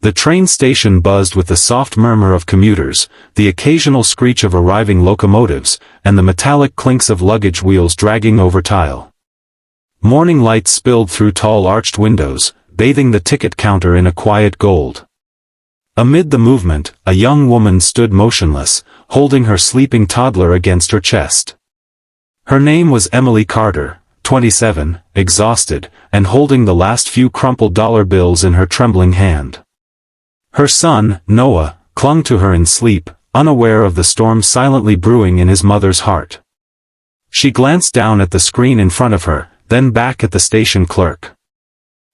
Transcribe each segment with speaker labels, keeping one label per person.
Speaker 1: The train station buzzed with the soft murmur of commuters, the occasional screech of arriving locomotives, and the metallic clinks of luggage wheels dragging over tile. Morning light spilled through tall arched windows, bathing the ticket counter in a quiet gold. Amid the movement, a young woman stood motionless, holding her sleeping toddler against her chest. Her name was Emily Carter, 27, exhausted, and holding the last few crumpled dollar bills in her trembling hand. Her son, Noah, clung to her in sleep, unaware of the storm silently brewing in his mother's heart. She glanced down at the screen in front of her, then back at the station clerk.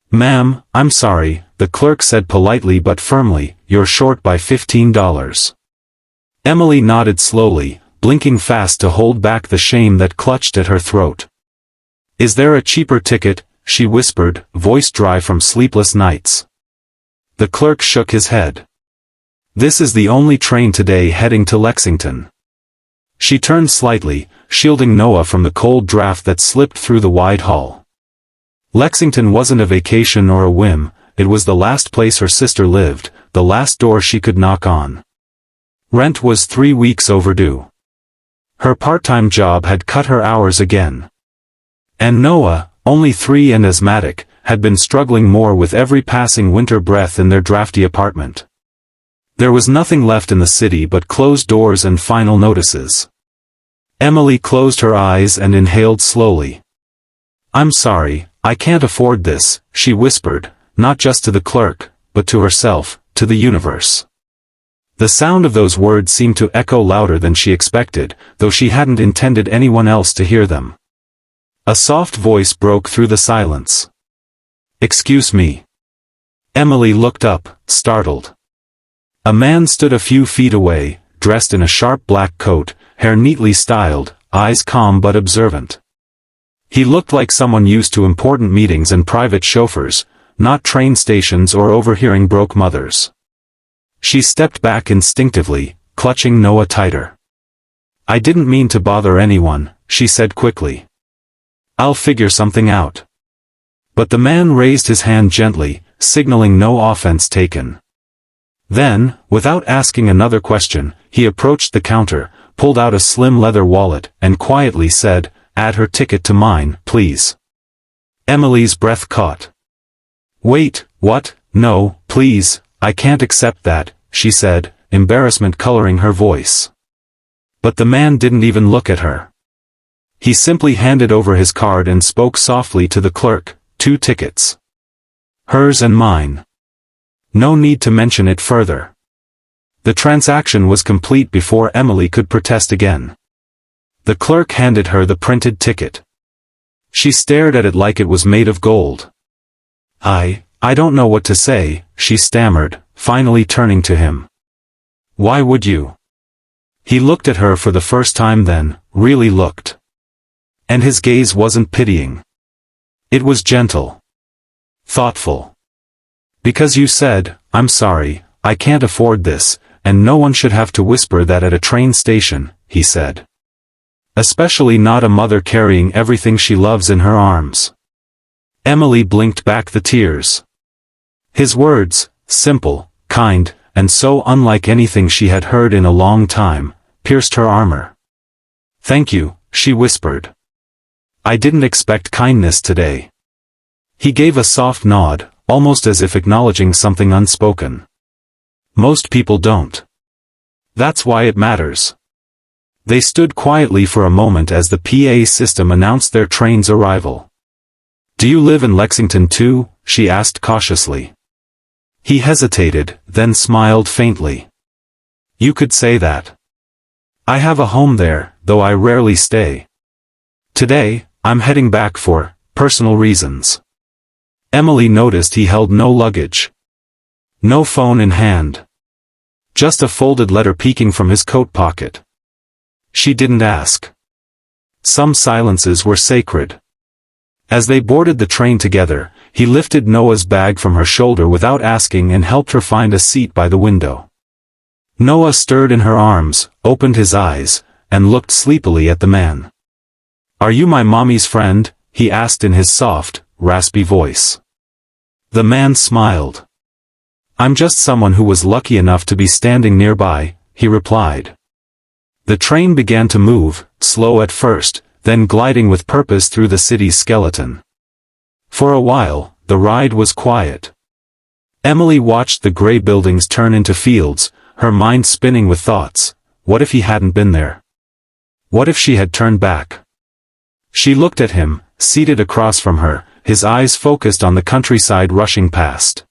Speaker 1: "Ma'am, I'm sorry," the clerk said politely but firmly, "you're short by $15. Emily nodded slowly, blinking fast to hold back the shame that clutched at her throat. "Is there a cheaper ticket?" she whispered, voice dry from sleepless nights. The clerk shook his head. "This is the only train today heading to Lexington." She turned slightly, shielding Noah from the cold draft that slipped through the wide hall. Lexington wasn't a vacation or a whim, it was the last place her sister lived, the last door she could knock on. Rent was 3 weeks overdue. Her part-time job had cut her hours again. And Noah, only 3 and asthmatic, had been struggling more with every passing winter breath in their drafty apartment. There was nothing left in the city but closed doors and final notices. Emily closed her eyes and inhaled slowly. "I'm sorry, I can't afford this," she whispered, not just to the clerk, but to herself, to the universe. The sound of those words seemed to echo louder than she expected, though she hadn't intended anyone else to hear them. A soft voice broke through the silence. "Excuse me." Emily looked up, startled. A man stood a few feet away, dressed in a sharp black coat, hair neatly styled, eyes calm but observant. He looked like someone used to important meetings and private chauffeurs, not train stations or overhearing broke mothers. She stepped back instinctively, clutching Noah tighter. "I didn't mean to bother anyone," she said quickly. "I'll figure something out." But the man raised his hand gently, signaling no offense taken. Then, without asking another question, he approached the counter, pulled out a slim leather wallet, and quietly said, "Add her ticket to mine, please." Emily's breath caught. "Wait, what? No, please, I can't accept that," she said, embarrassment coloring her voice. But the man didn't even look at her. He simply handed over his card and spoke softly to the clerk, "2 tickets. Hers and mine." No need to mention it further. The transaction was complete before Emily could protest again. The clerk handed her the printed ticket. She stared at it like it was made of gold. I don't know what to say," she stammered, finally turning to him. "Why would you?" He looked at her for the first time then, really looked. And his gaze wasn't pitying. It was gentle. Thoughtful. "Because you said, I'm sorry, I can't afford this, and no one should have to whisper that at a train station," he said. "Especially not a mother carrying everything she loves in her arms." Emily blinked back the tears. His words, simple, kind, and so unlike anything she had heard in a long time, pierced her armor. "Thank you," she whispered. "I didn't expect kindness today." He gave a soft nod, almost as if acknowledging something unspoken. "Most people don't. That's why it matters." They stood quietly for a moment as the PA system announced their train's arrival. "Do you live in Lexington too?" she asked cautiously. He hesitated, then smiled faintly. "You could say that. I have a home there, though I rarely stay. Today, I'm heading back for personal reasons." Emily noticed he held no luggage. No phone in hand. Just a folded letter peeking from his coat pocket. She didn't ask. Some silences were sacred. As they boarded the train together, he lifted Noah's bag from her shoulder without asking and helped her find a seat by the window. Noah stirred in her arms, opened his eyes, and looked sleepily at the man. "Are you my mommy's friend?" he asked in his soft, raspy voice. The man smiled. I'm just someone who was lucky enough to be standing nearby, he replied. The train began to move, slow at first, then gliding with purpose through the city's skeleton. For a while, the ride was quiet. Emily watched the gray buildings turn into fields, her mind spinning with thoughts. What if he hadn't been there? What if she had turned back? She looked at him, seated across from her, his eyes focused on the countryside rushing past.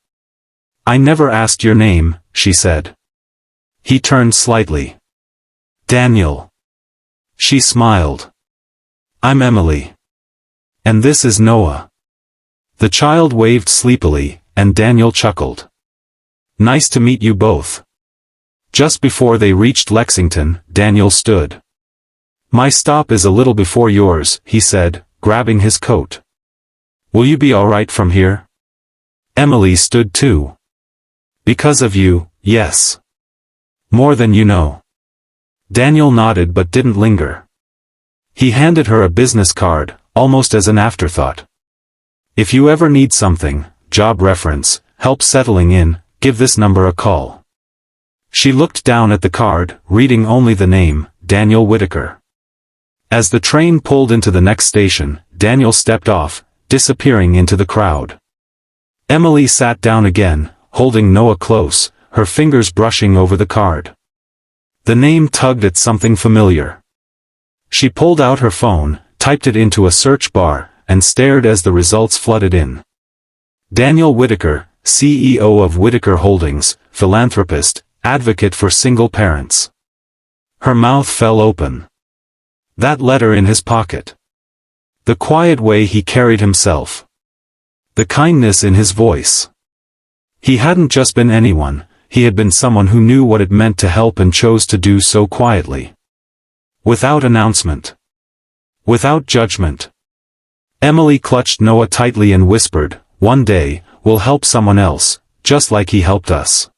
Speaker 1: I never asked your name, she said. He turned slightly. Daniel. She smiled. I'm Emily. And this is Noah. The child waved sleepily, and Daniel chuckled. Nice to meet you both. Just before they reached Lexington, Daniel stood. My stop is a little before yours, he said, grabbing his coat. Will you be all right from here? Emily stood too. Because of you, yes. More than you know. Daniel nodded but didn't linger. He handed her a business card, almost as an afterthought. If you ever need something, job reference, help settling in, give this number a call. She looked down at the card, reading only the name, Daniel Whitaker. As the train pulled into the next station, Daniel stepped off, disappearing into the crowd. Emily sat down again, holding Noah close, her fingers brushing over the card. The name tugged at something familiar. She pulled out her phone, typed it into a search bar, and stared as the results flooded in. Daniel Whitaker, CEO of Whitaker Holdings, philanthropist, advocate for single parents. Her mouth fell open. That letter in his pocket. The quiet way he carried himself. The kindness in his voice. He hadn't just been anyone, he had been someone who knew what it meant to help and chose to do so quietly. Without announcement. Without judgment. Emily clutched Noah tightly and whispered, one day, we'll help someone else, just like he helped us.